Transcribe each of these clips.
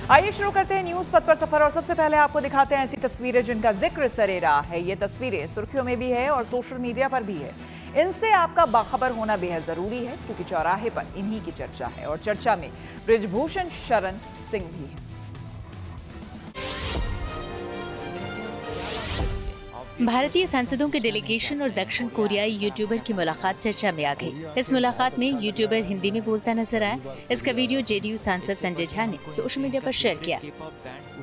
आइए शुरू करते हैं न्यूज पथ पर सफर और सबसे पहले आपको दिखाते हैं ऐसी तस्वीरें जिनका जिक्र सरेरा है। ये तस्वीरें सुर्खियों में भी है और सोशल मीडिया पर भी है। इनसे आपका बाखबर होना बेहद जरूरी है क्योंकि चौराहे पर इन्हीं की चर्चा है और चर्चा में बृजभूषण शरण सिंह भी है। भारतीय सांसदों के डेलीगेशन और दक्षिण कोरियाई यूट्यूबर की मुलाकात चर्चा में आ गई। इस मुलाकात में यूट्यूबर हिंदी में बोलता नजर आया। इसका वीडियो जेडीयू सांसद संजय झा ने सोशल मीडिया पर शेयर किया।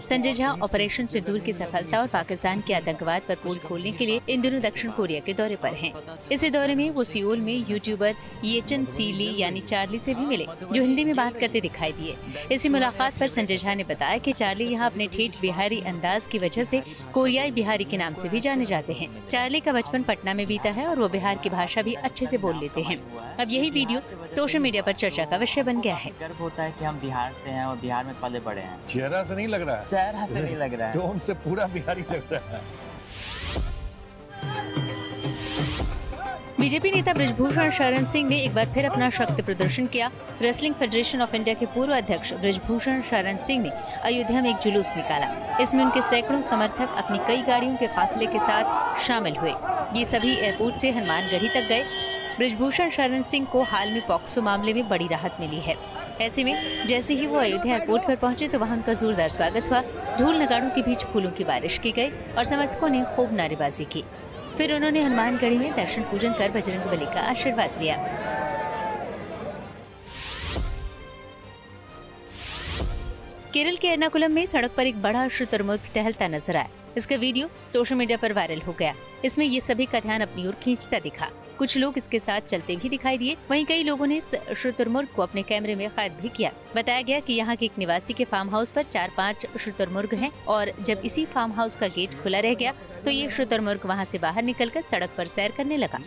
संजय झा ऑपरेशन सिंदूर की सफलता और पाकिस्तान के आतंकवाद पर पोल खोलने के लिए इन दिनों दक्षिण कोरिया के दौरे पर हैं। इसी दौरे में वो सियोल में यूट्यूबर येचन सीली यानी चार्ली से भी मिले, जो हिंदी में बात करते दिखाई दिए। इसी मुलाकात पर संजय झा ने बताया कि चार्ली यहाँ अपने ठेठ बिहारी अंदाज की वजह से कोरियाई बिहारी के नाम से भी जाने जाते हैं। चार्ली का बचपन पटना में बीता है और वो बिहार की भाषा भी अच्छे से बोल लेते हैं। अब यही वीडियो सोशल मीडिया पर चर्चा का विषय बन गया है। गर्व होता है कि हम बिहार से हैं और बिहार में पले बड़े हैं। चेहरा से नहीं लग रहा है, चेहरा से नहीं लग रहा है, टोन से पूरा बिहारी लग रहा है। बीजेपी नेता बृजभूषण शरण सिंह ने एक बार फिर अपना शक्ति प्रदर्शन किया। रेसलिंग फेडरेशन ऑफ इंडिया के पूर्व अध्यक्ष बृजभूषण शरण सिंह ने अयोध्या में एक जुलूस निकाला। इसमें उनके सैकड़ों समर्थक अपनी कई गाड़ियों के काफिले के साथ शामिल हुए। ये सभी एयरपोर्ट से हनुमानगढ़ी तक गए। बृजभूषण शरण सिंह को हाल में पॉक्सो मामले में बड़ी राहत मिली है। ऐसे में जैसे ही वो अयोध्या एयरपोर्ट पर पहुंचे तो वहां उनका जोरदार स्वागत हुआ। ढोल नगाड़ों के बीच फूलों की बारिश की गई और समर्थकों ने खूब नारेबाजी की। फिर उन्होंने हनुमानगढ़ी में दर्शन पूजन कर बजरंगबली का आशीर्वाद लिया। केरल के एर्नाकुलम में सड़क पर एक बड़ा शुतुरमुर्ग टहलता नजर आया। इसका वीडियो सोशल मीडिया पर वायरल हो गया। इसमें ये सभी का ध्यान अपनी ओर खींचता दिखा। कुछ लोग इसके साथ चलते भी दिखाई दिए। वहीं कई लोगों ने इस शुतुरमुर्ग को अपने कैमरे में कैद भी किया। बताया गया कि यहाँ के एक निवासी के फार्म हाउस पर 4-5 शुतुरमुर्ग हैं और जब इसी फार्म हाउस का गेट खुला रह गया तो ये शुतुरमुर्ग वहाँ से बाहर निकलकर सड़क पर सैर करने लगा।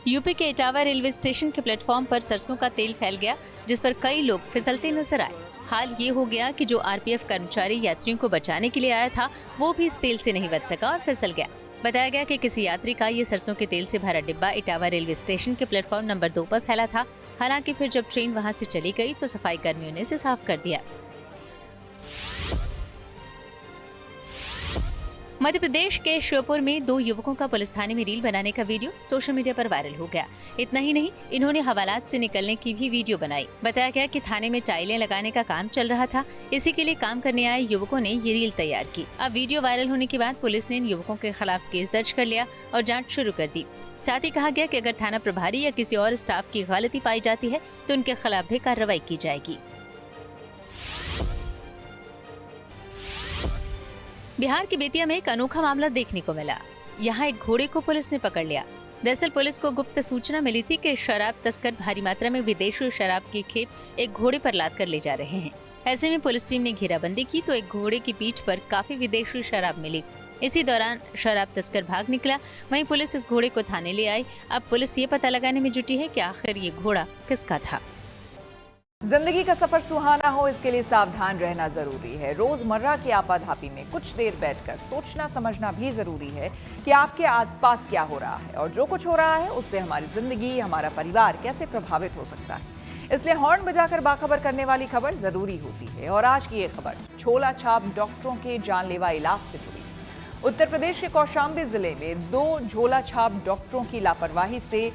यूपी के इटावा रेलवे स्टेशन के प्लेटफॉर्म पर सरसों का तेल फैल गया, जिस पर कई लोग फिसलते नजर आए। हाल ये हो गया कि जो आरपीएफ कर्मचारी यात्रियों को बचाने के लिए आया था वो भी इस तेल से नहीं बच सका और फिसल गया। बताया गया कि किसी यात्री का ये सरसों के तेल से भरा डिब्बा इटावा रेलवे स्टेशन के प्लेटफॉर्म नंबर 2 पर फैला था। हालांकि फिर जब ट्रेन वहां से चली गई तो सफाई कर्मियों ने इसे साफ कर दिया। मध्य प्रदेश के श्योपुर में 2 युवकों का पुलिस थाने में रील बनाने का वीडियो सोशल मीडिया पर वायरल हो गया। इतना ही नहीं, इन्होंने हवालात से निकलने की भी वीडियो बनाई। बताया गया कि थाने में टाइलें लगाने का काम चल रहा था। इसी के लिए काम करने आए युवकों ने ये रील तैयार की। अब वीडियो वायरल होने के बाद पुलिस ने इन युवकों के खिलाफ केस दर्ज कर लिया और जाँच शुरू कर दी। साथ ही कहा गया कि अगर थाना प्रभारी या किसी और स्टाफ की गलती पाई जाती है तो उनके खिलाफ भी कार्रवाई की जाएगी। बिहार के बेतिया में एक अनोखा मामला देखने को मिला। यहाँ एक घोड़े को पुलिस ने पकड़ लिया। दरअसल पुलिस को गुप्त सूचना मिली थी कि शराब तस्कर भारी मात्रा में विदेशी शराब की खेप एक घोड़े पर लाद कर ले जा रहे हैं। ऐसे में पुलिस टीम ने घेराबंदी की तो एक घोड़े की पीठ पर काफी विदेशी शराब मिली। इसी दौरान शराब तस्कर भाग निकला। वहीं पुलिस इस घोड़े को थाने ले आई। अब पुलिस ये पता लगाने में जुटी है कि आखिर ये घोड़ा किसका था। जिंदगी का सफर सुहाना हो इसके लिए सावधान रहना जरूरी है। रोजमर्रा की आपाधापी में कुछ देर बैठकर सोचना समझना भी जरूरी है कि आपके आसपास क्या हो रहा है और जो कुछ हो रहा है उससे हमारी जिंदगी, हमारा परिवार कैसे प्रभावित हो सकता है। इसलिए हॉर्न बजाकर बाखबर करने वाली खबर जरूरी होती है। और आज की ये खबर झोला छाप डॉक्टरों के जानलेवा इलाज से जुड़ी। उत्तर प्रदेश के कौशाम्बी जिले में 2 झोला छाप डॉक्टरों की लापरवाही से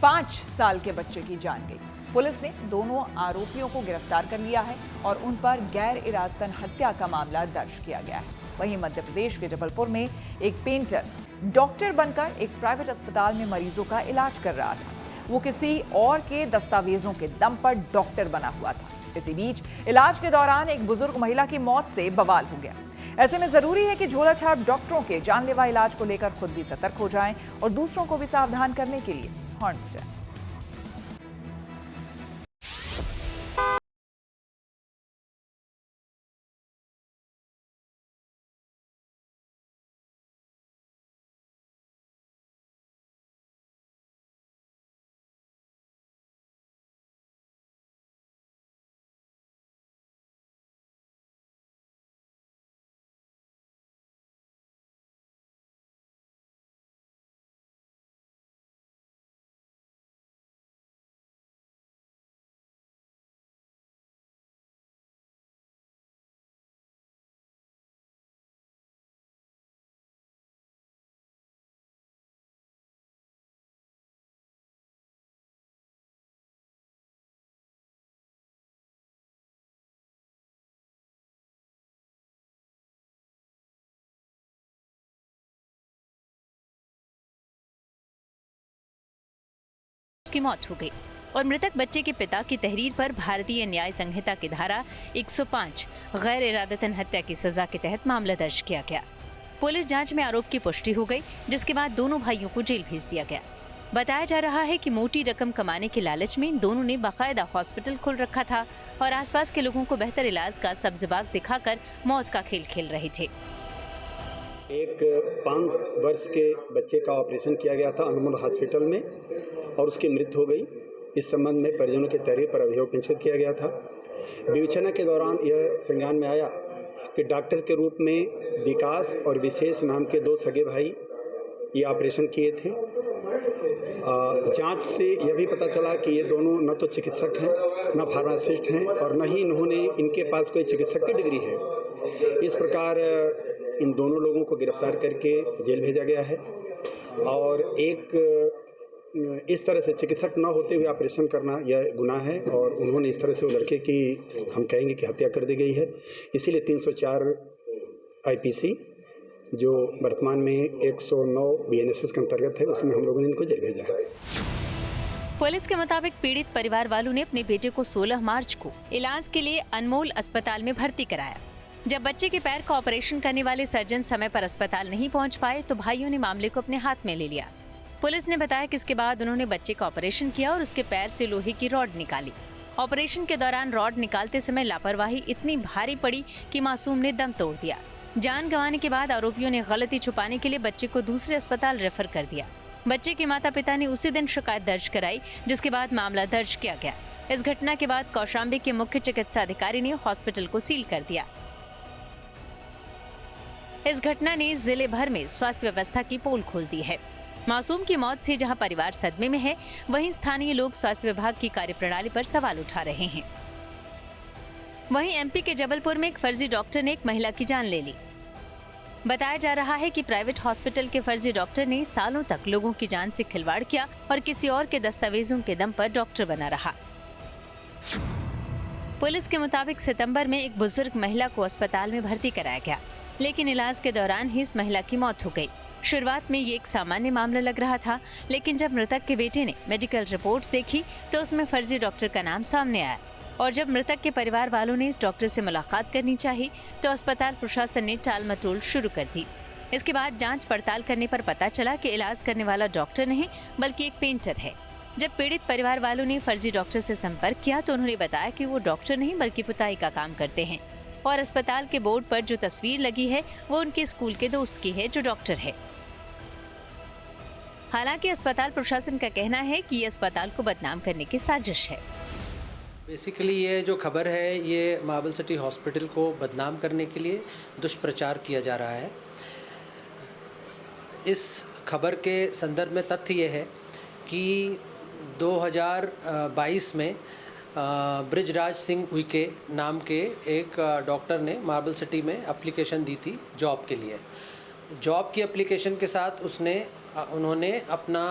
5 साल के बच्चे की जान गई। पुलिस ने दोनों आरोपियों को गिरफ्तार कर लिया है और उन पर गैर इरादतन हत्या का मामला दर्ज किया गया है। वहीं मध्य प्रदेश के जबलपुर में एक पेंटर डॉक्टर बनकर एक प्राइवेट अस्पताल में मरीजों का इलाज कर रहा था। वो किसी और के दस्तावेजों के दम पर डॉक्टर बना हुआ था। इसी बीच इलाज के दौरान एक बुजुर्ग महिला की मौत से बवाल हो गया। ऐसे में जरूरी है कि झोला छाप डॉक्टरों के जानलेवा इलाज को लेकर खुद भी सतर्क हो जाएं और दूसरों को भी सावधान करने के लिए हॉर्न बजाएं। उसकी मौत हो गई और मृतक बच्चे के पिता की तहरीर पर भारतीय न्याय संहिता की धारा 105 गैर इरादतन हत्या की सजा के तहत मामला दर्ज किया गया। पुलिस जांच में आरोप की पुष्टि हो गई, जिसके बाद दोनों भाइयों को जेल भेज दिया गया। बताया जा रहा है कि मोटी रकम कमाने के लालच में इन दोनों ने बाकायदा हॉस्पिटल खोल रखा था और आसपास के लोगों को बेहतर इलाज का सब्ज़बाग दिखाकर मौत का खेल खेल रहे थे। एक 5 वर्ष के बच्चे का ऑपरेशन किया गया था अनुमोल हॉस्पिटल में और उसकी मृत्यु हो गई। इस संबंध में परिजनों के तहरीर पर अभियोग पंजीकृत किया गया था। विवेचना के दौरान यह संज्ञान में आया कि डॉक्टर के रूप में विकास और विशेष नाम के 2 सगे भाई ये ऑपरेशन किए थे। जांच से यह भी पता चला कि ये दोनों न तो चिकित्सक हैं, न फार्मासिस्ट हैं और न ही इन्होंने इनके पास कोई चिकित्सक की डिग्री है। इस प्रकार इन दोनों लोगों को गिरफ्तार करके जेल भेजा गया है और इस तरह से चिकित्सक न होते हुए ऑपरेशन करना यह गुनाह है और उन्होंने इस तरह से वो लड़के की हम कहेंगे कि हत्या कर दी गई है। इसीलिए 304 IPC जो वर्तमान में 109 BNSS के अंतर्गत है, उसमें हम लोगों ने इनको जेल भेजा है। पुलिस के मुताबिक पीड़ित परिवार वालों ने अपने बेटे को 16 मार्च को इलाज के लिए अनमोल अस्पताल में भर्ती कराया। जब बच्चे के पैर का ऑपरेशन करने वाले सर्जन समय पर अस्पताल नहीं पहुंच पाए तो भाइयों ने मामले को अपने हाथ में ले लिया। पुलिस ने बताया कि इसके बाद उन्होंने बच्चे का ऑपरेशन किया और उसके पैर से लोहे की रॉड निकाली। ऑपरेशन के दौरान रॉड निकालते समय लापरवाही इतनी भारी पड़ी कि मासूम ने दम तोड़ दिया। जान गंवाने के बाद आरोपियों ने गलती छुपाने के लिए बच्चे को दूसरे अस्पताल रेफर कर दिया। बच्चे के माता पिता ने उसी दिन शिकायत दर्ज कराई, जिसके बाद मामला दर्ज किया गया। इस घटना के बाद कौशाम्बी के मुख्य चिकित्सा अधिकारी ने हॉस्पिटल को सील कर दिया। इस घटना ने जिले भर में स्वास्थ्य व्यवस्था की पोल खोल दी है। मासूम की मौत से जहां परिवार सदमे में है, वहीं स्थानीय लोग स्वास्थ्य विभाग की कार्यप्रणाली पर सवाल उठा रहे हैं। वहीं MP के जबलपुर में एक फर्जी डॉक्टर ने एक महिला की जान ले ली। बताया जा रहा है कि प्राइवेट हॉस्पिटल के फर्जी डॉक्टर ने सालों तक लोगों की जान से खिलवाड़ किया और किसी और के दस्तावेजों के दम पर डॉक्टर बना रहा। पुलिस के मुताबिक सितंबर में एक बुजुर्ग महिला को अस्पताल में भर्ती कराया गया, लेकिन इलाज के दौरान ही इस महिला की मौत हो गई। शुरुआत में ये एक सामान्य मामला लग रहा था, लेकिन जब मृतक के बेटे ने मेडिकल रिपोर्ट देखी तो उसमें फर्जी डॉक्टर का नाम सामने आया और जब मृतक के परिवार वालों ने इस डॉक्टर से मुलाकात करनी चाही तो अस्पताल प्रशासन ने टाल मटोल शुरू कर दी। इसके बाद जांच पड़ताल करने पर पता चला कि इलाज करने वाला डॉक्टर नहीं बल्कि एक पेंटर है। जब पीड़ित परिवार वालों ने फर्जी डॉक्टर से संपर्क किया तो उन्होंने बताया कि वो डॉक्टर नहीं बल्कि पुताई का काम करते हैं और अस्पताल के बोर्ड पर जो तस्वीर लगी है वो उनके स्कूल के दोस्त की है जो डॉक्टर है। हालांकि अस्पताल प्रशासन का कहना है कि ये अस्पताल को बदनाम करने की साजिश है। बेसिकली ये जो खबर है ये मार्बल सिटी हॉस्पिटल को बदनाम करने के लिए दुष्प्रचार किया जा रहा है। इस खबर के संदर्भ में तथ्य ये है कि 2022 में ब्रिजराज सिंह उइके नाम के एक डॉक्टर ने मार्बल सिटी में एप्लीकेशन दी थी जॉब के लिए। जॉब की एप्लीकेशन के साथ उन्होंने अपना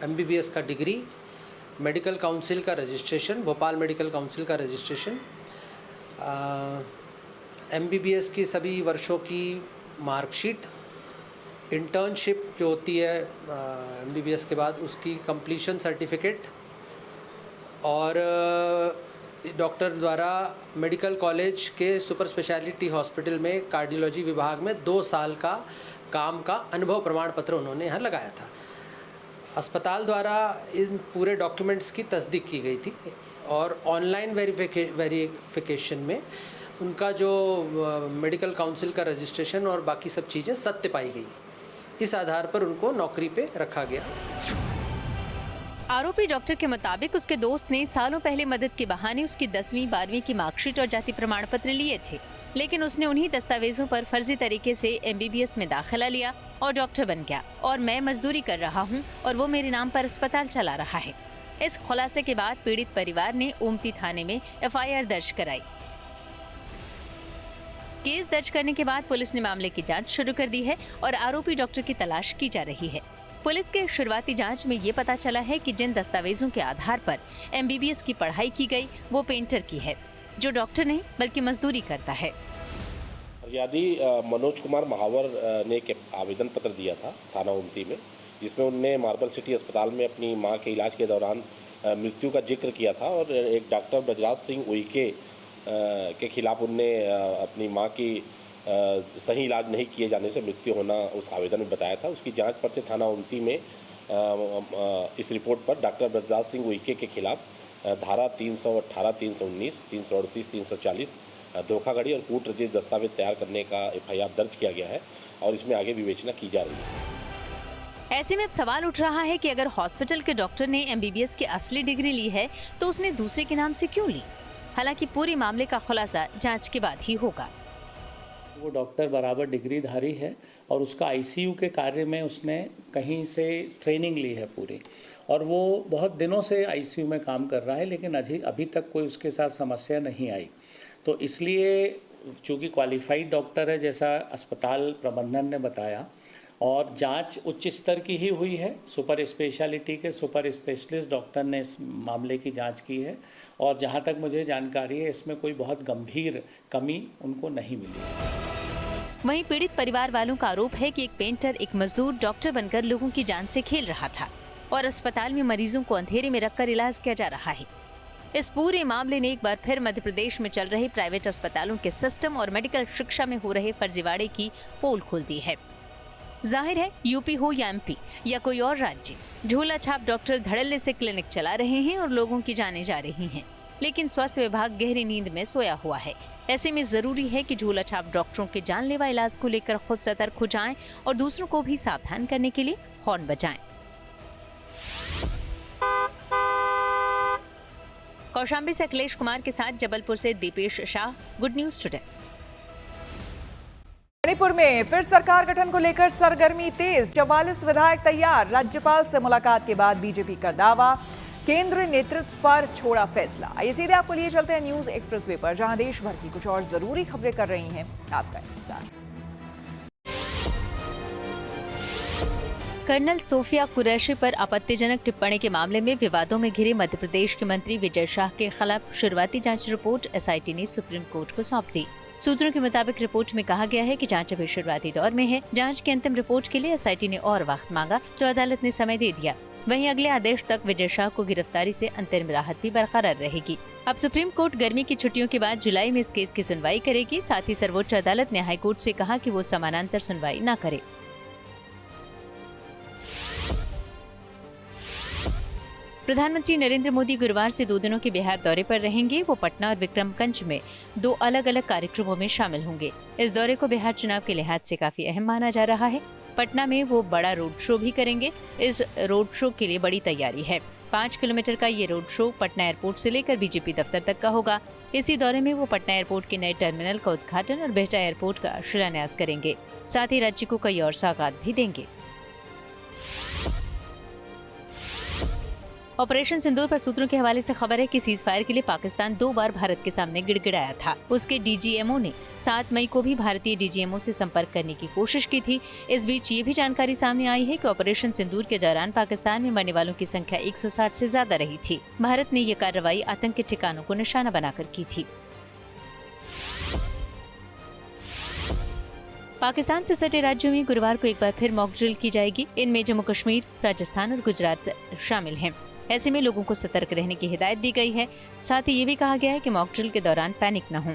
MBBS का डिग्री, मेडिकल काउंसिल का रजिस्ट्रेशन, भोपाल मेडिकल काउंसिल का रजिस्ट्रेशन, MBBS की सभी वर्षों की मार्कशीट, इंटर्नशिप जो होती है MBBS के बाद उसकी कंप्लीशन सर्टिफिकेट और डॉक्टर द्वारा मेडिकल कॉलेज के सुपर स्पेशलिटी हॉस्पिटल में कार्डियोलॉजी विभाग में 2 साल का काम का अनुभव प्रमाण पत्र उन्होंने यहाँ लगाया था। अस्पताल द्वारा इन पूरे डॉक्यूमेंट्स की तस्दीक की गई थी और ऑनलाइन वेरिफिकेशन में उनका जो मेडिकल काउंसिल का रजिस्ट्रेशन और बाकी सब चीज़ें सत्य पाई गई। इस आधार पर उनको नौकरी पे रखा गया। आरोपी डॉक्टर के मुताबिक उसके दोस्त ने सालों पहले मदद के बहाने उसकी 10वीं 12वीं की मार्कशीट और जाति प्रमाण पत्र लिए थे, लेकिन उसने उन्हीं दस्तावेजों पर फर्जी तरीके से MBBS में दाखिला लिया और डॉक्टर बन गया और मैं मजदूरी कर रहा हूं और वो मेरे नाम पर अस्पताल चला रहा है। इस खुलासे के बाद पीड़ित परिवार ने ओमती थाने में FIR दर्ज कराई। केस दर्ज करने के बाद पुलिस ने मामले की जांच शुरू कर दी है और आरोपी डॉक्टर की तलाश की जा रही है। पुलिस के शुरुआती जांच में ये पता चला है कि जिन दस्तावेजों के आधार पर MBBS की पढ़ाई की गई वो पेंटर की है, जो डॉक्टर नहीं बल्कि मजदूरी करता है। फरियादी मनोज कुमार महावर ने एक आवेदन पत्र दिया था थाना ओमती में जिसमें उनने मार्बल सिटी अस्पताल में अपनी मां के इलाज के दौरान मृत्यु का जिक्र किया था और एक डॉक्टर ब्रजराज सिंह उइके के खिलाफ उनने अपनी मां की सही इलाज नहीं किए जाने से मृत्यु होना उस आवेदन में बताया था। उसकी जांच पर से थाना उमती में इस रिपोर्ट पर डॉक्टर ब्रजराज सिंह उइके के खिलाफ धारा 318, 319, 338, 340 धोखाधड़ी और कूट रचित दस्तावेज तैयार करने का FIR दर्ज किया गया है और इसमें आगे विवेचना की जा रही है। ऐसे में अब सवाल उठ रहा है कि अगर हॉस्पिटल के डॉक्टर ने MBBS की असली डिग्री ली है तो उसने दूसरे के नाम से क्यों ली? हालांकि पूरे मामले का खुलासा जांच के बाद ही होगा। वो डॉक्टर बराबर डिग्रीधारी है और उसका ICU के कार्य में उसने कहीं से ट्रेनिंग ली है पूरी, और वो बहुत दिनों से ICU में काम कर रहा है, लेकिन अभी तक कोई उसके साथ समस्या नहीं आई। तो इसलिए चूँकि क्वालिफाइड डॉक्टर है जैसा अस्पताल प्रबंधन ने बताया, और जांच उच्च स्तर की ही हुई है, सुपर स्पेशलिटी के सुपर स्पेशलिस्ट डॉक्टर ने इस मामले की जांच की है, और जहां तक मुझे जानकारी है इसमें कोई बहुत गंभीर कमी उनको नहीं मिली। वहीं पीड़ित परिवार वालों का आरोप है कि एक पेंटर एक मजदूर डॉक्टर बनकर लोगों की जान से खेल रहा था और अस्पताल में मरीजों को अंधेरे में रखकर इलाज किया जा रहा है। इस पूरे मामले ने एक बार फिर मध्य प्रदेश में चल रहे प्राइवेट अस्पतालों के सिस्टम और मेडिकल शिक्षा में हो रहे फर्जीवाड़े की पोल खोल दी है। जाहिर है यूपी हो या MP या कोई और राज्य, झोला छाप डॉक्टर धड़ल्ले से क्लिनिक चला रहे हैं और लोगों की जानें जा रही हैं, लेकिन स्वास्थ्य विभाग गहरी नींद में सोया हुआ है। ऐसे में जरूरी है कि झोला छाप डॉक्टरों के जानलेवा इलाज को लेकर खुद सतर्क हो जाएं और दूसरों को भी सावधान करने के लिए हॉर्न बजाएं। कौशाम्बी से अखिलेश कुमार के साथ जबलपुर से Dipesh Shah, good news today. Manipur में फिर सरकार गठन को लेकर सरगर्मी तेज, 44 विधायक तैयार। राज्यपाल से मुलाकात के बाद बीजेपी का दावा, केंद्र नेतृत्व पर छोड़ा फैसला। आइए सीधे आपको लिए चलते हैं न्यूज एक्सप्रेसवे पर, जहां देश भर की कुछ और जरूरी खबरें कर रही हैं आपका इंतजार। कर्नल सोफिया कुरैशी पर आपत्तिजनक टिप्पणी के मामले में विवादों में घिरे मध्य प्रदेश के मंत्री विजय शाह के खिलाफ शुरुआती जांच रिपोर्ट SIT ने सुप्रीम कोर्ट को सौंप दी। सूत्रों के मुताबिक रिपोर्ट में कहा गया है कि जांच अभी शुरुआती दौर में है। जांच के अंतिम रिपोर्ट के लिए SIT ने और वक्त मांगा तो अदालत ने समय दे दिया। वहीं अगले आदेश तक विजय शाह को गिरफ्तारी से अंतरिम राहत भी बरकरार रहेगी। अब सुप्रीम कोर्ट गर्मी की छुट्टियों के बाद जुलाई में इस केस की सुनवाई करेगी। साथ ही सर्वोच्च अदालत ने हाईकोर्ट से कहा कि वो समानांतर सुनवाई न करे। प्रधानमंत्री नरेंद्र मोदी गुरुवार से 2 दिनों के बिहार दौरे पर रहेंगे। वो पटना और विक्रमगंज में 2 अलग-अलग कार्यक्रमों में शामिल होंगे। इस दौरे को बिहार चुनाव के लिहाज से काफी अहम माना जा रहा है। पटना में वो बड़ा रोड शो भी करेंगे। इस रोड शो के लिए बड़ी तैयारी है। 5 किलोमीटर का ये रोड शो पटना एयरपोर्ट से लेकर बीजेपी दफ्तर तक का होगा। इसी दौरे में वो पटना एयरपोर्ट के नए टर्मिनल का उद्घाटन और बिहटा एयरपोर्ट का शिलान्यास करेंगे। साथ ही राज्य को कई और सौगात भी देंगे। ऑपरेशन सिंदूर पर सूत्रों के हवाले से खबर है कि सीज फायर के लिए पाकिस्तान 2 बार भारत के सामने गिड़गिड़ाया था। उसके DGMO ने 7 मई को भी भारतीय DGMO से संपर्क करने की कोशिश की थी। इस बीच ये भी जानकारी सामने आई है कि ऑपरेशन सिंदूर के दौरान पाकिस्तान में मरने वालों की संख्या 160 से ज्यादा रही थी। भारत ने ये कार्रवाई आतंकी ठिकानों को निशाना बनाकर की थी। पाकिस्तान से सटे राज्यों में गुरुवार को एक बार फिर मॉक ड्रिल की जाएगी। इनमें जम्मू कश्मीर, राजस्थान और गुजरात शामिल हैं। ऐसे में लोगों को सतर्क रहने की हिदायत दी गई है। साथ ही ये भी कहा गया है कि मॉक ड्रिल के दौरान पैनिक न हो।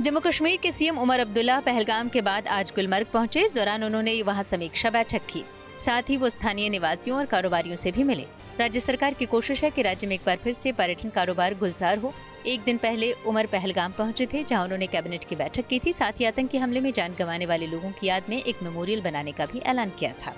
जम्मू कश्मीर के CM उमर अब्दुल्ला पहलगाम के बाद आज गुलमर्ग पहुंचे। इस दौरान उन्होंने वहां समीक्षा बैठक की। साथ ही वो स्थानीय निवासियों और कारोबारियों से भी मिले। राज्य सरकार की कोशिश है कि राज्य में एक बार फिर से पर्यटन कारोबार गुलजार हो। एक दिन पहले उमर पहलगाम पहुंचे थे, जहां उन्होंने कैबिनेट की बैठक की थी। साथ ही आतंकी हमले में जान गंवाने वाले लोगों की याद में एक मेमोरियल बनाने का भी ऐलान किया था।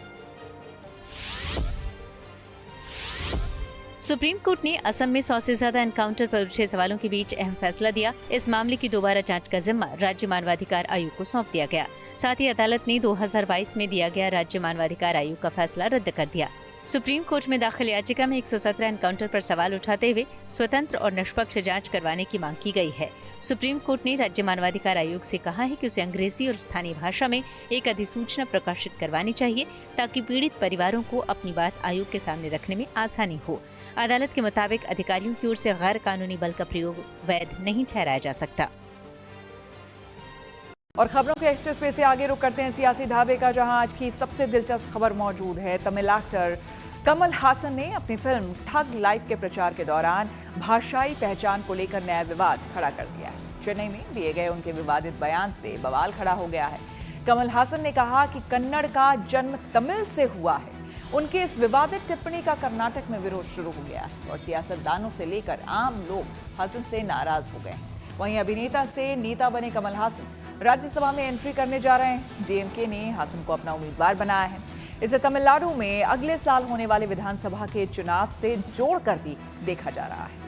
सुप्रीम कोर्ट ने असम में 100 से ज्यादा एनकाउंटर पर उठे सवालों के बीच अहम फैसला दिया। इस मामले की दोबारा जांच का जिम्मा राज्य मानवाधिकार आयोग को सौंप दिया गया। साथ ही अदालत ने 2022 में दिया गया राज्य मानवाधिकार आयोग का फैसला रद्द कर दिया। सुप्रीम कोर्ट में दाखिल याचिका में 117 एनकाउंटर पर सवाल उठाते हुए स्वतंत्र और निष्पक्ष जांच करवाने की मांग की गई है। सुप्रीम कोर्ट ने राज्य मानवाधिकार आयोग से कहा है कि उसे अंग्रेजी और स्थानीय भाषा में एक अधिसूचना प्रकाशित करवानी चाहिए, ताकि पीड़ित परिवारों को अपनी बात आयोग के सामने रखने में आसानी हो। अदालत के मुताबिक अधिकारियों की ओर से गैर कानूनी बल का प्रयोग वैध नहीं ठहराया जा सकता। और खबरों के एक्सप्रेस वे से आगे रुक करते हैं सियासी ढाबे का, जहां आज की सबसे दिलचस्प खबर मौजूद है। तमिल एक्टर कमल हासन ने अपनी फिल्म ठग लाइफ के प्रचार के दौरान भाषाई पहचान को लेकर नया विवाद खड़ा कर दिया है। चेन्नई में दिए गए उनके विवादित बयान से बवाल खड़ा हो गया है। कमल हासन ने कहा कि कन्नड़ का जन्म तमिल से हुआ है। उनके इस विवादित टिप्पणी का कर्नाटक में विरोध शुरू हो गया है और सियासतदानों से लेकर आम लोग हासन से नाराज हो गए हैं। वहीं अभिनेता से नेता बने कमल हासन राज्यसभा में एंट्री करने जा रहे हैं। डीएमके ने हासन को अपना उम्मीदवार बनाया है। इसे तमिलनाडु में अगले साल होने वाले विधानसभा के चुनाव से जोड़कर भी देखा जा रहा है।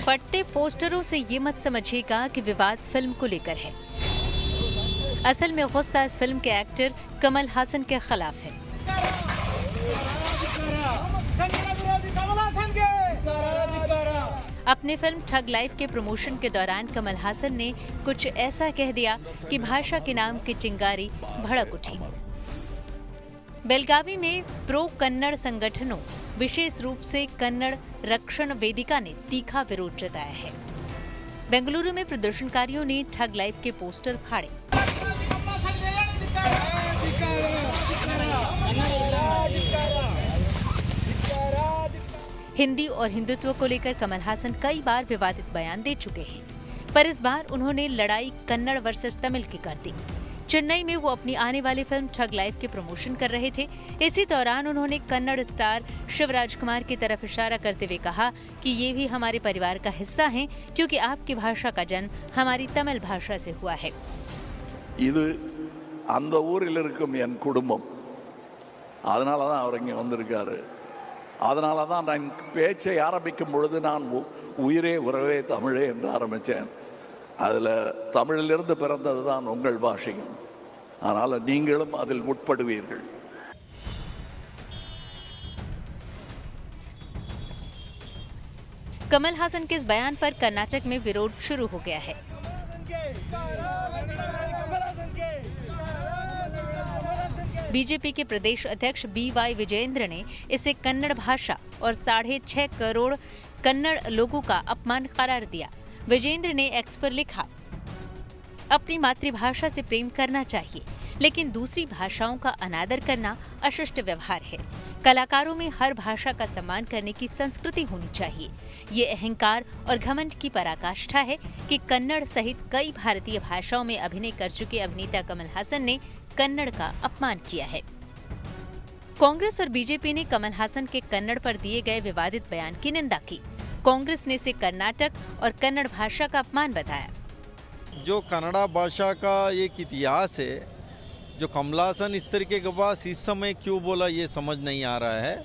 फट्टे पोस्टरों से ये मत समझिएगा कि विवाद फिल्म को लेकर है। असल में गुस्सा इस फिल्म के एक्टर कमल हासन के खिलाफ है। अपने फिल्म ठग लाइफ के प्रमोशन के दौरान कमल हासन ने कुछ ऐसा कह दिया कि भाषा के नाम की चिंगारी भड़क उठी। बेलगावी में प्रो कन्नड़ संगठनों, विशेष रूप से कन्नड़ रक्षण वेदिका ने तीखा विरोध जताया है। बेंगलुरु में प्रदर्शनकारियों ने ठग लाइफ के पोस्टर फाड़े। हिंदी और हिंदुत्व को लेकर कमल हासन कई बार विवादित बयान दे चुके हैं, पर इस बार उन्होंने लड़ाई कन्नड़ वर्सेस तमिल की कर दी। चेन्नई में वो अपनी आने वाली फिल्म ठग लाइफ के प्रमोशन कर रहे थे। इसी दौरान उन्होंने कन्नड़ स्टार शिवराज कुमार की तरफ इशारा करते हुए कहा कि ये भी हमारे परिवार का हिस्सा हैं, क्योंकि आपकी भाषा का जन्म हमारी तमिल भाषा से हुआ है। இது அந்த ஊரில் இருக்கும் என் குடும்பம், அதனால தான் அவர் இங்கே வந்திருக்காரு. அதனால தான் நான் பேச்சை ஆரம்பிக்கும் பொழுது நான் உயிரே உறவே தமிழே என்று ஆரம்பித்தேன். அதில் தமிழிலிருந்து பிறந்தது தான் உங்கள் பாஷையும், ஆனால் நீங்களும் அதில் உட்படுவீர்கள். कमल हासन के इस बयान पर कर्नाटक में विरोध शुरू हो गया है। बीजेपी के प्रदेश अध्यक्ष BY विजेंद्र ने इसे कन्नड़ भाषा और 6.5 करोड़ कन्नड़ लोगों का अपमान करार दिया। विजेंद्र ने एक्स पर लिखा, अपनी मातृभाषा से प्रेम करना चाहिए, लेकिन दूसरी भाषाओं का अनादर करना अशिष्ट व्यवहार है। कलाकारों में हर भाषा का सम्मान करने की संस्कृति होनी चाहिए। ये अहंकार और घमंड की पराकाष्ठा है कि कन्नड़ सहित कई भारतीय भाषाओं में अभिनय कर चुके अभिनेता कमल हासन ने कन्नड़ का अपमान किया है। कांग्रेस और बीजेपी ने कमल हासन के कन्नड़ पर दिए गए विवादित बयान की निंदा की। कांग्रेस ने इसे कर्नाटक और कन्नड़ भाषा का अपमान बताया। जो कन्नड़ा भाषा का एक इतिहास है, जो कमल हासन इस तरीके के पास इस समय क्यों बोला ये समझ नहीं आ रहा है।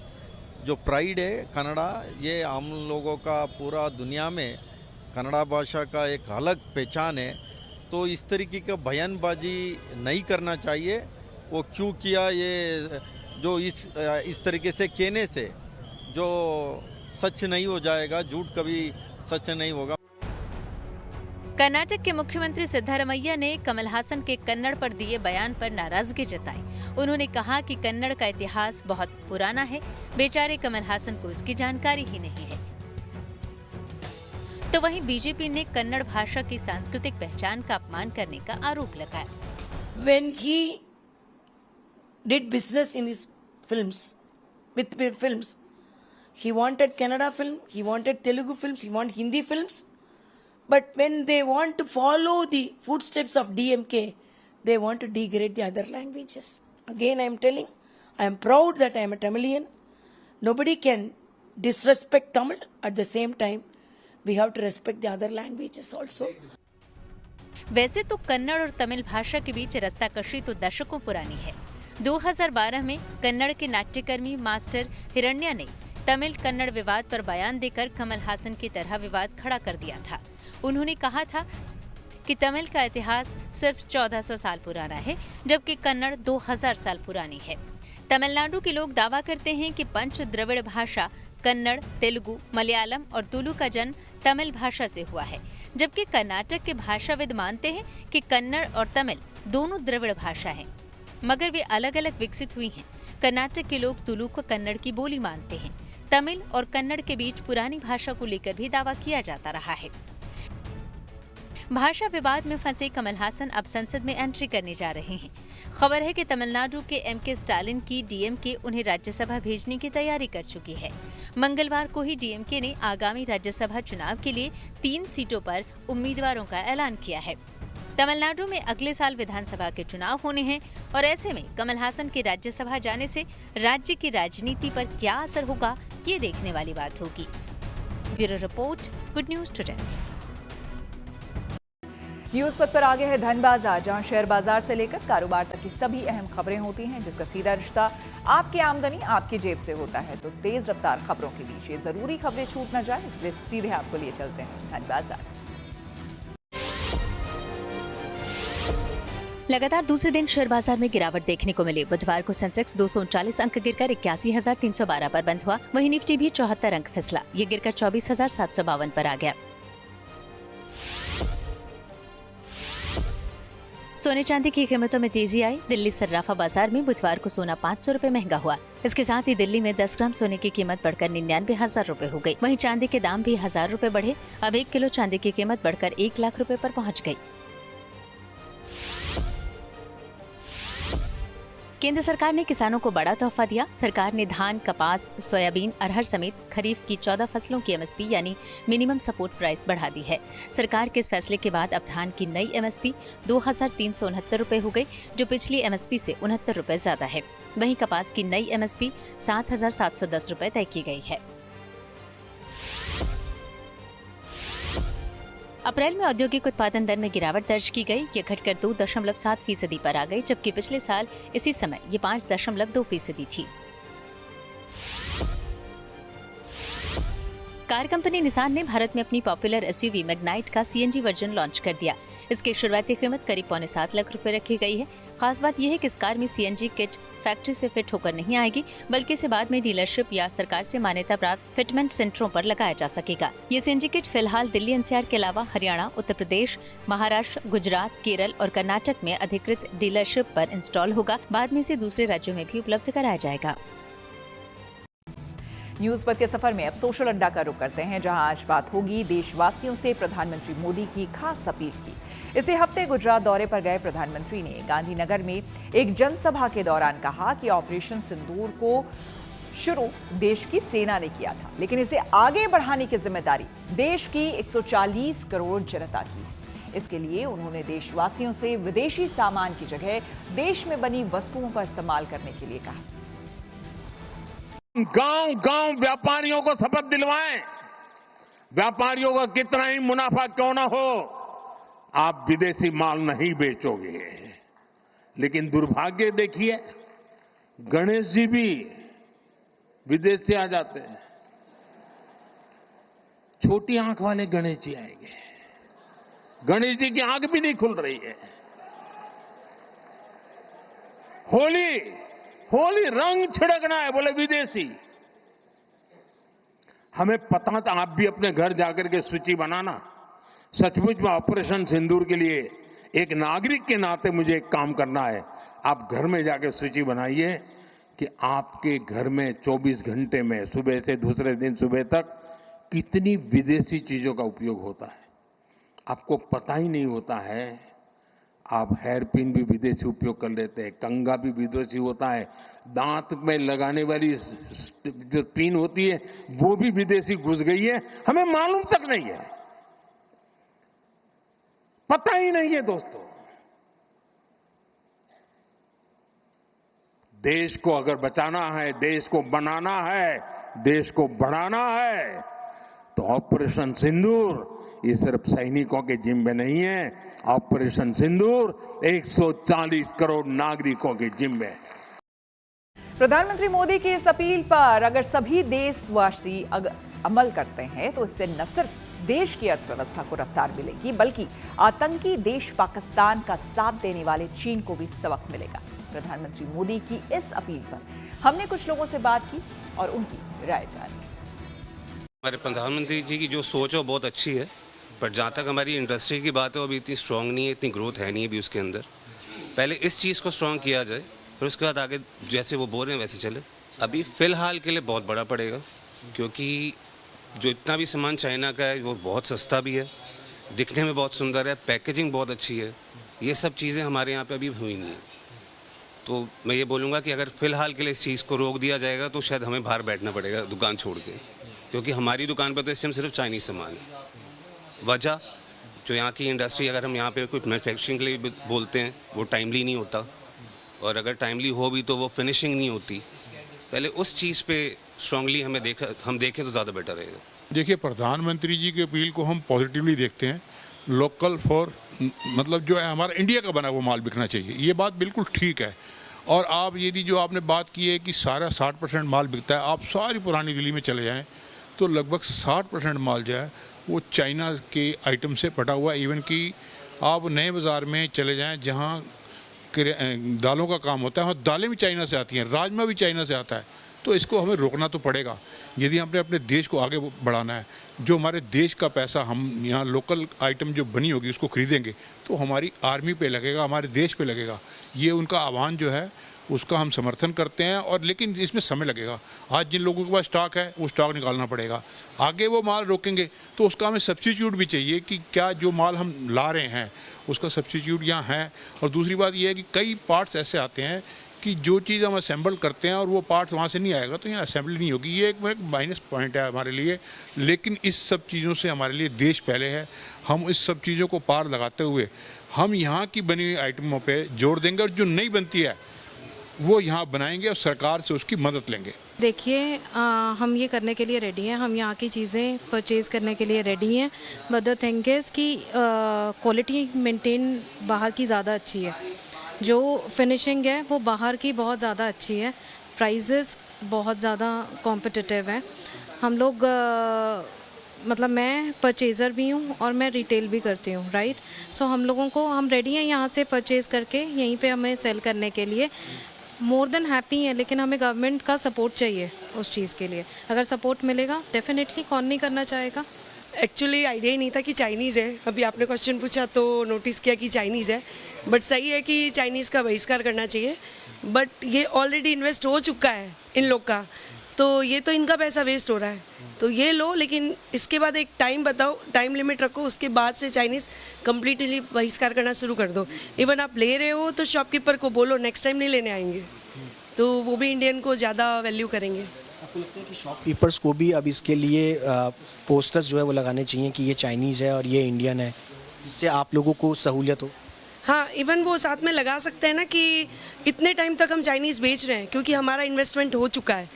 जो प्राइड है कन्नड़ा, ये हम लोगों का पूरा दुनिया में कन्नड़ा भाषा का एक अलग पहचान है, तो इस तरीके का बयानबाजी नहीं करना चाहिए। वो क्यों किया, ये जो इस तरीके से कहने से जो सच नहीं हो जाएगा, झूठ कभी सच नहीं होगा। कर्नाटक के मुख्यमंत्री सिद्धारमैया ने कमल हासन के कन्नड़ पर दिए बयान पर नाराजगी जताई। उन्होंने कहा कि कन्नड़ का इतिहास बहुत पुराना है, बेचारे कमल हासन को इसकी जानकारी ही नहीं है। तो वहीं बीजेपी ने कन्नड़ भाषा की सांस्कृतिक पहचान का अपमान करने का आरोप लगाया। When he did business in his films, with films, he wanted Kannada film, he wanted Telugu films, he wanted Hindi films. But when they want to follow the footsteps of DMK, they want to degrade the other languages. Again, I am telling, I am proud that I am a Tamilian. Nobody can disrespect Tamil. At the same time, we have to respect the other languages also. वैसे तो कन्नड़ और तमिल भाषा के बीच रस्साकशी तो दशकों पुरानी है। 2012 में कन्नड़ के नाट्यकर्मी मास्टर हिरण्या ने तमिल कन्नड़ विवाद पर बयान देकर कमल हासन की तरह विवाद खड़ा कर दिया था। उन्होंने कहा था कि तमिल का इतिहास सिर्फ 1400 साल पुराना है, जबकि कन्नड़ 2000 साल पुरानी है। तमिलनाडु के लोग दावा करते हैं कि पंच द्रविड़ भाषा कन्नड़, तेलुगु, मलयालम और तुलु का जन्म तमिल भाषा से हुआ है, जबकि कर्नाटक के भाषाविद मानते हैं कि कन्नड़ और तमिल दोनों द्रविड़ भाषा हैं, मगर वे अलग अलग विकसित हुई हैं। कर्नाटक के लोग तुलु को कन्नड़ की बोली मानते हैं। तमिल और कन्नड़ के बीच पुरानी भाषा को लेकर भी दावा किया जाता रहा है। भाषा विवाद में फंसे कमल हासन अब संसद में एंट्री करने जा रहे हैं। खबर है कि तमिलनाडु के एमके स्टालिन की डीएमके उन्हें राज्यसभा भेजने की तैयारी कर चुकी है। मंगलवार को ही डीएमके ने आगामी राज्यसभा चुनाव के लिए 3 सीटों पर उम्मीदवारों का ऐलान किया है। तमिलनाडु में अगले साल विधानसभा के चुनाव होने हैं और ऐसे में कमल हासन के राज्यसभा जाने से राज्य की राजनीति पर क्या असर होगा, ये देखने वाली बात होगी। Bureau report, good news today. News पथ पर आगे है धन बाजार, जहां शेयर बाजार से लेकर कारोबार तक की सभी अहम खबरें होती हैं, जिसका सीधा रिश्ता आपकी आमदनी आपकी जेब से होता है। तो तेज रफ्तार खबरों के बीच ये जरूरी खबरें छूट न जाए, इसलिए सीधे आपको लिए चलते हैं धन बाजार। लगातार दूसरे दिन शेयर बाजार में गिरावट देखने को मिली। बुधवार को सेंसेक्स 239 अंक गिरकर 81,312 पर बंद हुआ। वहीं निफ्टी भी 74 अंक फिसला, ये गिरकर 24,752 पर आ गया। सोने चांदी की कीमतों में तेजी आई। दिल्ली सर्राफा बाजार में बुधवार को सोना 500 रुपए महंगा हुआ। इसके साथ ही दिल्ली में 10 ग्राम सोने की कीमत बढ़कर 99,000 रुपए हो गई। वहीं चांदी के दाम भी 1,000 रुपए बढ़े। अब 1 किलो चांदी की कीमत बढ़कर 1 लाख रुपए पर पहुंच गई। केंद्र सरकार ने किसानों को बड़ा तोहफा दिया। सरकार ने धान, कपास, सोयाबीन, अरहर समेत खरीफ की 14 फसलों की एमएसपी यानी मिनिमम सपोर्ट प्राइस बढ़ा दी है। सरकार के इस फैसले के बाद अब धान की नई एमएसपी 2,369 रुपए हो गई, जो पिछली एमएसपी से 69 रुपए ज्यादा है। वहीं कपास की नई एमएसपी 7,710 रुपए तय की गई है। अप्रैल में औद्योगिक उत्पादन दर में गिरावट दर्ज की गई। ये घटकर 2.7% पर आ गई, जबकि पिछले साल इसी समय ये 5.2% थी। कार कंपनी निसान ने भारत में अपनी पॉपुलर एसयूवी मैग्नाइट का सीएनजी वर्जन लॉन्च कर दिया। इसकी शुरुआती कीमत करीब 7.25 लाख रुपए रखी गई है। खास बात यह है कि इस कार में सीएनजी किट फैक्ट्री से फिट होकर नहीं आएगी, बल्कि इसे बाद में डीलरशिप या सरकार से मान्यता प्राप्त फिटमेंट सेंटरों पर लगाया जा सकेगा। ये सीएनजी किट फिलहाल दिल्ली एनसीआर के अलावा हरियाणा, उत्तर प्रदेश, महाराष्ट्र, गुजरात, केरल और कर्नाटक में अधिकृत डीलरशिप पर इंस्टॉल होगा। बाद में इसे दूसरे राज्यों में भी उपलब्ध कराया जाएगा। न्यूज पथ के सफर में अब सोशल अड्डा का रुख करते हैं, जहां आज बात होगी देशवासियों से प्रधानमंत्री मोदी की खास अपील की। इसी हफ्ते गुजरात दौरे पर गए प्रधानमंत्री ने गांधीनगर में एक जनसभा के दौरान कहा कि ऑपरेशन सिंदूर को शुरू देश की सेना ने किया था, लेकिन इसे आगे बढ़ाने की जिम्मेदारी देश की 140 करोड़ जनता की है। इसके लिए उन्होंने देशवासियों से विदेशी सामान की जगह देश में बनी वस्तुओं का इस्तेमाल करने के लिए कहा। गांव-गांव व्यापारियों को शपथ दिलवाएं। व्यापारियों का कितना ही मुनाफा क्यों ना हो, आप विदेशी माल नहीं बेचोगे। लेकिन दुर्भाग्य देखिए, गणेश जी भी विदेश से आ जाते हैं। छोटी आंख वाले गणेश जी आएंगे। गणेश जी की आंख भी नहीं खुल रही है। होली रंग छिड़कना है, बोले विदेशी। हमें पता था, आप भी अपने घर जाकर के सूची बनाना। सचमुच में ऑपरेशन सिंदूर के लिए एक नागरिक के नाते मुझे एक काम करना है। आप घर में जाकर सूची बनाइए कि आपके घर में 24 घंटे में सुबह से दूसरे दिन सुबह तक कितनी विदेशी चीजों का उपयोग होता है। आपको पता ही नहीं होता है। आप हेयर पिन भी विदेशी उपयोग कर लेते हैं, कंघा भी विदेशी होता है, दांत में लगाने वाली जो पिन होती है वो भी विदेशी घुस गई है, हमें मालूम तक नहीं है, पता ही नहीं है। दोस्तों, देश को अगर बचाना है, देश को बनाना है, देश को बढ़ाना है, तो ऑपरेशन सिंदूर ये सिर्फ सैनिकों के जिम्मे नहीं है। ऑपरेशन सिंदूर 140 करोड़ नागरिकों के जिम्मे है। प्रधानमंत्री मोदी की इस अपील पर अगर सभी देशवासी अमल करते हैं तो इससे न सिर्फ देश की अर्थव्यवस्था को रफ्तार मिलेगी, बल्कि आतंकी देश पाकिस्तान का साथ देने वाले चीन को भी सबक मिलेगा। प्रधानमंत्री मोदी की इस अपील पर हमने कुछ लोगों से बात की और उनकी राय जानी। हमारे प्रधानमंत्री जी की जो सोच है वो बहुत अच्छी है, पर जहाँ तक हमारी इंडस्ट्री की बात है वो अभी इतनी स्ट्रॉन्ग नहीं है, इतनी ग्रोथ है नहीं अभी उसके अंदर। पहले इस चीज़ को स्ट्रॉन्ग किया जाए, फिर उसके बाद आगे जैसे वो बोल रहे हैं वैसे चले। अभी फ़िलहाल के लिए बहुत बड़ा पड़ेगा, क्योंकि जो इतना भी सामान चाइना का है वो बहुत सस्ता भी है, दिखने में बहुत सुंदर है, पैकेजिंग बहुत अच्छी है। ये सब चीज़ें हमारे यहाँ पे अभी हुई नहीं है। तो मैं ये बोलूँगा कि अगर फ़िलहाल के लिए इस चीज़ को रोक दिया जाएगा तो शायद हमें बाहर बैठना पड़ेगा दुकान छोड़ के, क्योंकि हमारी दुकान पर तो इस टाइम सिर्फ चाइनीज़ सामान है। वजह जो यहाँ की इंडस्ट्री, अगर हम यहाँ पे कोई मैन्युफैक्चरिंग के लिए बोलते हैं वो टाइमली नहीं होता, और अगर टाइमली हो भी तो वो फिनिशिंग नहीं होती। पहले उस चीज़ पे स्ट्रांगली हम देखें तो ज़्यादा बेटर रहेगा। देखिए, प्रधानमंत्री जी की अपील को हम पॉजिटिवली देखते हैं। लोकल फॉर मतलब जो है हमारा इंडिया का बना हुआ माल बिकना चाहिए, ये बात बिल्कुल ठीक है। और आप यदि जो आपने बात की है कि सारा 60% माल बिकता है, आप सारी पुरानी दिल्ली में चले जाएं तो लगभग 60% माल जो है वो चाइना के आइटम से पटा हुआ है। इवन कि आप नए बाज़ार में चले जाएं जहां दालों का काम होता है, और दालें भी चाइना से आती हैं, राजमा भी चाइना से आता है। तो इसको हमें रोकना तो पड़ेगा यदि हमने अपने देश को आगे बढ़ाना है। जो हमारे देश का पैसा हम यहाँ लोकल आइटम जो बनी होगी उसको खरीदेंगे तो हमारी आर्मी पे लगेगा, हमारे देश पे लगेगा। ये उनका आह्वान जो है उसका हम समर्थन करते हैं, और लेकिन इसमें समय लगेगा। आज जिन लोगों के पास स्टॉक है वो स्टॉक निकालना पड़ेगा। आगे वो माल रोकेंगे तो उसका हमें सब्स्टिट्यूट भी चाहिए कि क्या जो माल हम ला रहे हैं उसका सब्स्टिट्यूट यहाँ है। और दूसरी बात यह है कि कई पार्ट्स ऐसे आते हैं कि जो चीज़ हम असेंबल करते हैं और वो पार्ट्स वहाँ से नहीं आएगा तो यहाँ असेंबली नहीं होगी। ये एक माइनस पॉइंट है हमारे लिए, लेकिन इस सब चीज़ों से हमारे लिए देश पहले है। हम इस सब चीज़ों को पार लगाते हुए हम यहाँ की बनी हुई आइटमों पे जोर देंगे, और जो नहीं बनती है वो यहाँ बनाएंगे और सरकार से उसकी मदद लेंगे। देखिए, हम ये करने के लिए रेडी हैं, हम यहाँ की चीज़ें परचेज़ करने के लिए रेडी हैं, बट द थिंग इज़ कि क्वालिटी मेंटेन बाहर की ज़्यादा अच्छी है। जो फिनिशिंग है वो बाहर की बहुत ज़्यादा अच्छी है, प्राइजेस बहुत ज़्यादा कॉम्पिटिटिव हैं। हम लोग मतलब मैं परचेज़र भी हूँ और मैं रिटेल भी करती हूँ, राइट। सो हम लोगों को हम रेडी हैं यहाँ से परचेज़ करके यहीं पे हमें सेल करने के लिए, मोर देन हैप्पी है। लेकिन हमें गवर्नमेंट का सपोर्ट चाहिए उस चीज़ के लिए। अगर सपोर्ट मिलेगा डेफिनेटली कौन नहीं करना चाहेगा। एक्चुअली आइडिया ही नहीं था कि चाइनीज़ है। अभी आपने क्वेश्चन पूछा तो नोटिस किया कि चाइनीज़ है, बट सही है कि चाइनीज़ का बहिष्कार करना चाहिए। बट ये ऑलरेडी इन्वेस्ट हो चुका है इन लोग का, तो ये तो इनका पैसा वेस्ट हो रहा है। तो ये लो, लेकिन इसके बाद एक टाइम बताओ, टाइम लिमिट रखो, उसके बाद से चाइनीज़ कम्प्लीटली बहिष्कार करना शुरू कर दो। इवन आप ले रहे हो तो शॉपकीपर को बोलो नेक्स्ट टाइम नहीं लेने आएंगे, तो वो भी इंडियन को ज़्यादा वैल्यू करेंगे। आपको लगता है कि शॉपकीपर्स को भी अब इसके लिए पोस्टर्स जो है वो लगाने चाहिए कि ये चाइनीज़ है और ये इंडियन है, जिससे आप लोगों को सहूलियत हो? हाँ, इवन वो साथ में लगा सकते हैं ना कि इतने टाइम तक हम चाइनीज़ बेच रहे हैं क्योंकि हमारा इन्वेस्टमेंट हो चुका है,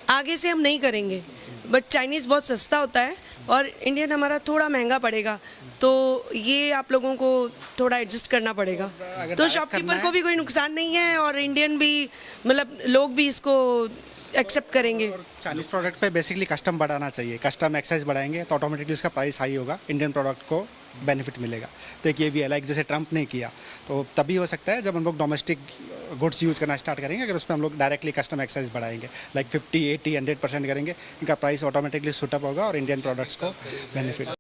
आगे से हम नहीं करेंगे। बट चाइनीज़ बहुत सस्ता होता है और इंडियन हमारा थोड़ा महंगा पड़ेगा, तो ये आप लोगों को थोड़ा एडजस्ट करना पड़ेगा। तो शॉपकीपर को भी कोई नुकसान नहीं है और इंडियन भी, मतलब लोग भी इसको एक्सेप्ट करेंगे। चाइनीज़ प्रोडक्ट पे बेसिकली कस्टम बढ़ाना चाहिए, कस्टम एक्साइज बढ़ाएंगे तो ऑटोमेटिकली उसका प्राइस हाई होगा, इंडियन प्रोडक्ट को बेनिफिट मिलेगा। तो एक ये भी है, लाइक जैसे ट्रंप ने किया, तो तभी हो सकता है जब हम लोग डोमेस्टिक गुड्स यूज़ करना स्टार्ट करेंगे। अगर उस पर हम लोग डायरेक्टली कस्टम एक्साइज बढ़ाएंगे, लाइक 50, 80, 100% करेंगे, इनका प्राइस ऑटोमेटिकली सुटअप होगा और इंडियन प्रोडक्ट्स को बेनिफिट।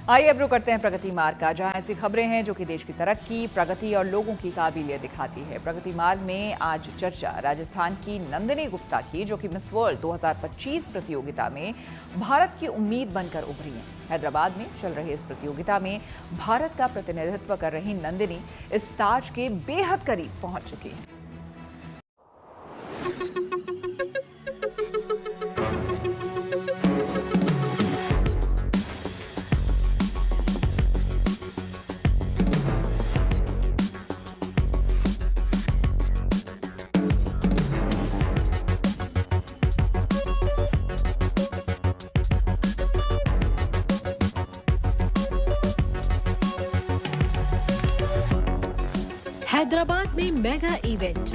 आइए अब रुक करते हैं प्रगति मार्ग का, जहां ऐसी खबरें हैं जो कि देश की तरक्की, प्रगति और लोगों की काबिलियत दिखाती है। प्रगति मार्ग में आज चर्चा राजस्थान की नंदिनी गुप्ता की, जो कि मिस वर्ल्ड 2025 प्रतियोगिता में भारत की उम्मीद बनकर उभरी हैं। हैदराबाद में चल रही इस प्रतियोगिता में भारत का प्रतिनिधित्व कर रही नंदिनी इस ताज के बेहद करीब पहुंच चुकी हैं। हैदराबाद में मेगा इवेंट।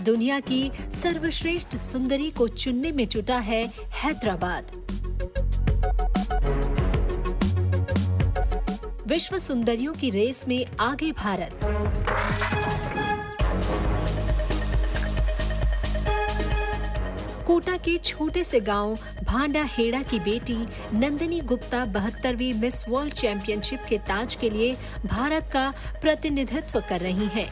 दुनिया की सर्वश्रेष्ठ सुंदरी को चुनने में जुटा है हैदराबाद। विश्व सुंदरियों की रेस में आगे भारत। कोटा के छोटे से गांव भांडा हेड़ा की बेटी नंदिनी गुप्ता 72वीं मिस वर्ल्ड चैंपियनशिप के ताज के लिए भारत का प्रतिनिधित्व कर रही हैं।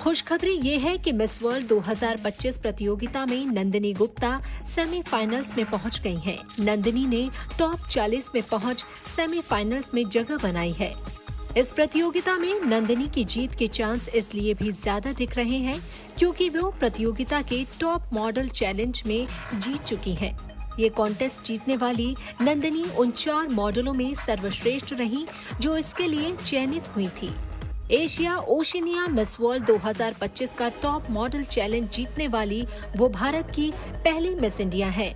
खुशखबरी ये है कि मिस वर्ल्ड 2025 प्रतियोगिता में नंदिनी गुप्ता सेमीफाइनल्स में पहुंच गई हैं। नंदिनी ने टॉप 40 में पहुंच सेमीफाइनल्स में जगह बनाई है। इस प्रतियोगिता में नंदिनी की जीत के चांस इसलिए भी ज्यादा दिख रहे हैं क्योंकि वो प्रतियोगिता के टॉप मॉडल चैलेंज में जीत चुकी हैं। ये कॉन्टेस्ट जीतने वाली नंदिनी उन 4 मॉडलों में सर्वश्रेष्ठ रही जो इसके लिए चयनित हुई थी। एशिया ओशिनिया मिस वर्ल्ड 2025 का टॉप मॉडल चैलेंज जीतने वाली वो भारत की पहली मिस इंडिया है।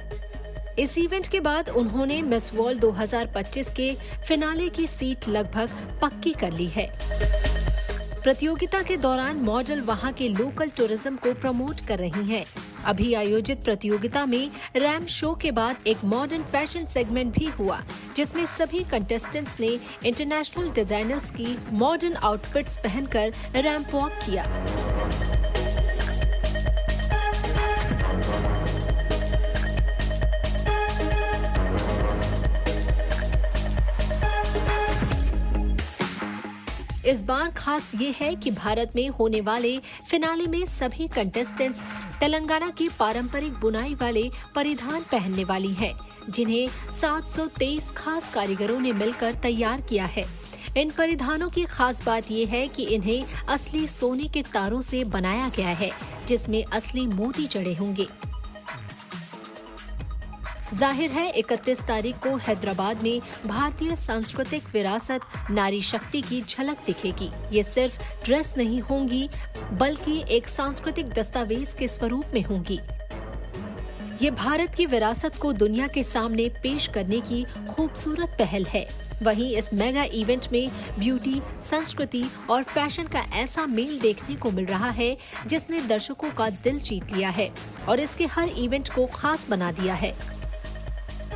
इस इवेंट के बाद उन्होंने मिस वर्ल्ड 2025 के फिनाले की सीट लगभग पक्की कर ली है। प्रतियोगिता के दौरान मॉडल वहां के लोकल टूरिज्म को प्रमोट कर रही हैं। अभी आयोजित प्रतियोगिता में रैंप शो के बाद एक मॉडर्न फैशन सेगमेंट भी हुआ, जिसमें सभी कंटेस्टेंट्स ने इंटरनेशनल डिजाइनर्स की मॉडर्न आउटफिट्स पहनकर रैंप वॉक किया। इस बार खास ये है कि भारत में होने वाले फिनाले में सभी कंटेस्टेंट्स तेलंगाना की पारंपरिक बुनाई वाले परिधान पहनने वाली हैं, जिन्हें 723 खास कारीगरों ने मिलकर तैयार किया है। इन परिधानों की खास बात ये है कि इन्हें असली सोने के तारों से बनाया गया है, जिसमें असली मोती जड़े होंगे। जाहिर है 31 तारीख को हैदराबाद में भारतीय सांस्कृतिक विरासत नारी शक्ति की झलक दिखेगी। ये सिर्फ ड्रेस नहीं होंगी बल्कि एक सांस्कृतिक दस्तावेज के स्वरूप में होंगी। ये भारत की विरासत को दुनिया के सामने पेश करने की खूबसूरत पहल है। वहीं इस मेगा इवेंट में ब्यूटी, संस्कृति और फैशन का ऐसा मेल देखने को मिल रहा है जिसने दर्शकों का दिल जीत लिया है और इसके हर इवेंट को खास बना दिया है।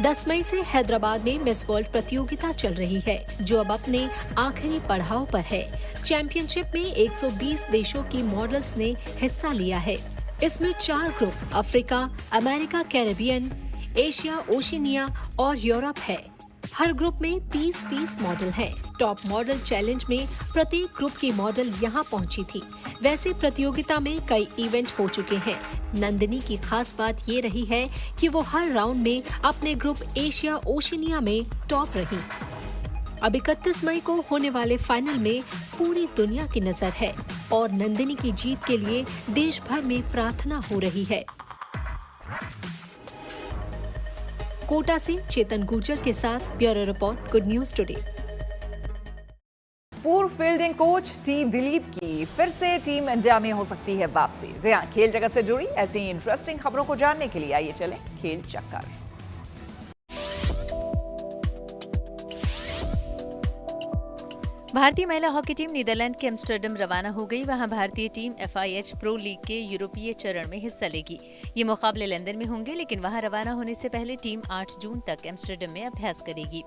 10 मई से हैदराबाद में मिस वर्ल्ड प्रतियोगिता चल रही है, जो अब अपने आखिरी पड़ाव पर है। चैंपियनशिप में 120 देशों की मॉडल्स ने हिस्सा लिया है। इसमें 4 group Africa, America, Caribbean, Asia, Oceania और यूरोप है। हर ग्रुप में 30-30 मॉडल हैं। टॉप मॉडल चैलेंज में प्रत्येक ग्रुप की मॉडल यहाँ पहुँची थी। वैसे प्रतियोगिता में कई इवेंट हो चुके हैं। नंदिनी की खास बात ये रही है कि वो हर राउंड में अपने ग्रुप एशिया ओशिनिया में टॉप रही। अब 31 मई को होने वाले फाइनल में पूरी दुनिया की नजर है और नंदिनी की जीत के लिए देश भर में प्रार्थना हो रही है। कोटा से चेतन गुर्जर के साथ bureau report, good news today. पूर्व फील्डिंग कोच टी दिलीप की फिर से टीम इंडिया में हो सकती है वापसी। जी हाँ, खेल जगत से जुड़ी ऐसी इंटरेस्टिंग खबरों को जानने के लिए आइए चलें खेल चक्कर। भारतीय महिला हॉकी टीम नीदरलैंड के एम्स्टर्डम रवाना हो गई। वहां भारतीय टीम FIH प्रो लीग के यूरोपीय चरण में हिस्सा लेगी। ये मुकाबले लंदन में होंगे, लेकिन वहां रवाना होने से पहले टीम 8 जून तक एम्स्टर्डम में अभ्यास करेगी।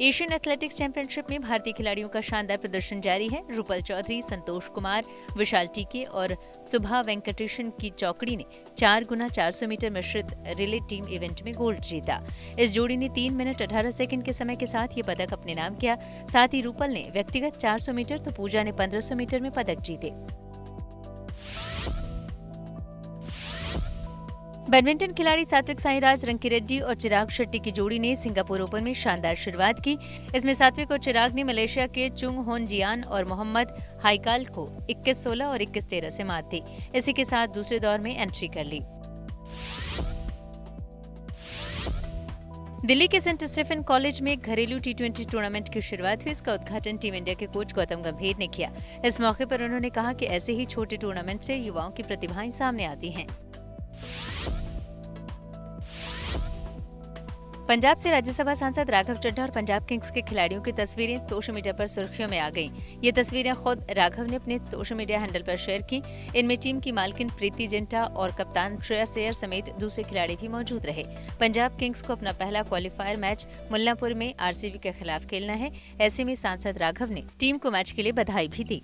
एशियन एथलेटिक्स चैंपियनशिप में भारतीय खिलाड़ियों का शानदार प्रदर्शन जारी है। रूपल चौधरी, संतोष कुमार, विशाल टीके और सुभा वेंकटेशन की चौकड़ी ने 4 गुना 400 मीटर मिश्रित रिले टीम इवेंट में गोल्ड जीता। इस जोड़ी ने 3 मिनट 18 सेकंड के समय के साथ ये पदक अपने नाम किया। साथ ही रूपल ने व्यक्तिगत 400 मीटर तो पूजा ने 1500 मीटर में पदक जीते। बैडमिंटन खिलाड़ी सात्विक साईराज, रंकीरेड्डी और चिराग शेट्टी की जोड़ी ने सिंगापुर ओपन में शानदार शुरुआत की। इसमें सात्विक और चिराग ने मलेशिया के चुंग होन जियान और मोहम्मद हाइकाल को 21-16 और 21-13 से मात दी। इसी के साथ दूसरे दौर में एंट्री कर ली। दिल्ली के सेंट स्टीफन कॉलेज में घरेलू T20 टूर्नामेंट की शुरुआत हुई। इसका उद्घाटन टीम इंडिया के कोच गौतम गंभीर ने किया। इस मौके पर उन्होंने कहा कि ऐसे ही छोटे टूर्नामेंट से युवाओं की प्रतिभाएं सामने आती हैं। पंजाब से राज्यसभा सांसद राघव चड्ढा और पंजाब किंग्स के खिलाड़ियों की तस्वीरें सोशल मीडिया पर सुर्खियों में आ गईं। ये तस्वीरें खुद राघव ने अपने सोशल मीडिया हैंडल पर शेयर की। इनमें टीम की मालकिन प्रीति जिंटा और कप्तान श्रेयस अय्यर समेत दूसरे खिलाड़ी भी मौजूद रहे। पंजाब किंग्स को अपना पहला क्वालिफायर मैच मुल्लांपुर में RCB के खिलाफ खेलना है। ऐसे में सांसद राघव ने टीम को मैच के लिए बधाई भी दी।